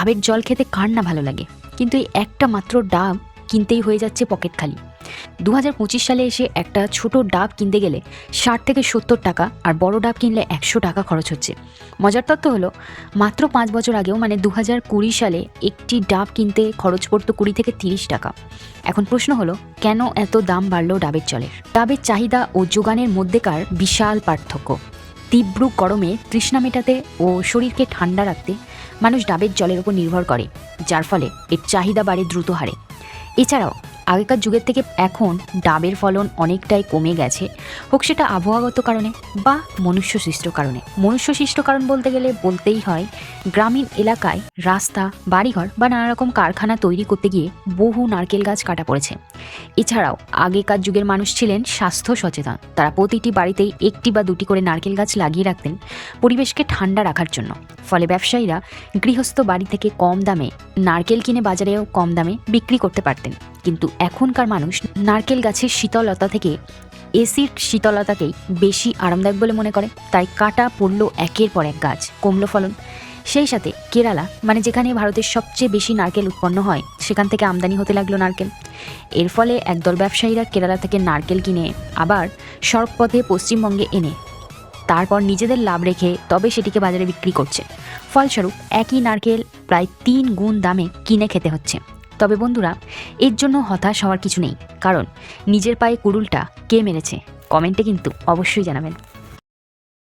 ডাবের জল খেতে কার না ভালো লাগে, কিন্তু এই একটা মাত্র ডাব কিনতেই হয়ে যাচ্ছে পকেট খালি। 2025 সালে এসে একটা ছোট ডাব কিনতে গেলে 60 থেকে 70 টাকা, আর বড় ডাব কিনলে 100 টাকা খরচ হচ্ছে। মজার তথ্য হলো, মাত্র 5 বছর আগেও মানে 2020 সালে একটি ডাব কিনতে খরচ পড়তো 20 থেকে 30 টাকা। এখন প্রশ্ন হলো, কেন এত দাম বাড়লো ডাবের জলের? ডাবের চাহিদা ও যোগানের মধ্যেকার বিশাল পার্থক্য। তীব্র গরমে তৃষ্ণা মেটাতে ও শরীরকে ঠান্ডা রাখতে মানুষ ডাবের জলের উপর নির্ভর করে, যার ফলে এর চাহিদা বাড়ে দ্রুত হারে। এছাড়াও আগেকার যুগের থেকে এখন ডাবের ফলন অনেকটাই কমে গেছে, হোক সেটা আবহাওয়াগত কারণে বা মনুষ্যসৃষ্ট কারণে। মনুষ্যসৃষ্ট কারণ বলতে গেলে বলতেই হয়, গ্রামীণ এলাকায় রাস্তা, বাড়িঘর বা নানা রকম কারখানা তৈরি করতে গিয়ে বহু নারকেল গাছ কাটা পড়েছে। এছাড়াও আগেকার যুগের মানুষ ছিলেন স্বাস্থ্য সচেতন, তারা প্রতিটি বাড়িতেই একটি বা দুটি করে নারকেল গাছ লাগিয়ে রাখতেন পরিবেশকে ঠান্ডা রাখার জন্য। ফলে ব্যবসায়ীরা গৃহস্থ বাড়ি থেকে কম দামে নারকেল কিনে বাজারেও কম দামে বিক্রি করতে পারতেন। কিন্তু এখনকার মানুষ নারকেল গাছের শীতলতা থেকে এসির শীতলতাকেই বেশি আরামদায়ক বলে মনে করে, তাই কাটা পড়লো একের পর এক গাছ, কমলো ফলন। সেই সাথে কেরালা, মানে যেখানে ভারতের সবচেয়ে বেশি নারকেল উৎপন্ন হয়, সেখান থেকে আমদানি হতে লাগলো নারকেল। এর ফলে একদল ব্যবসায়ীরা কেরালা থেকে নারকেল কিনে আবার সড়কপথে পশ্চিমবঙ্গে এনে তারপর নিজেদের লাভ রেখে তবে সেটিকে বাজারে বিক্রি করছে। ফলস্বরূপ একই নারকেল প্রায় 3 গুণ দামে কিনে খেতে হচ্ছে। তবে বন্ধুরা, এর জন্য হতাশ হওয়ার কিছু নেই, কারণ নিজের পায়ে কুড়ুলটা কে মেরেছে কমেন্টে কিন্তু অবশ্যই জানাবেন।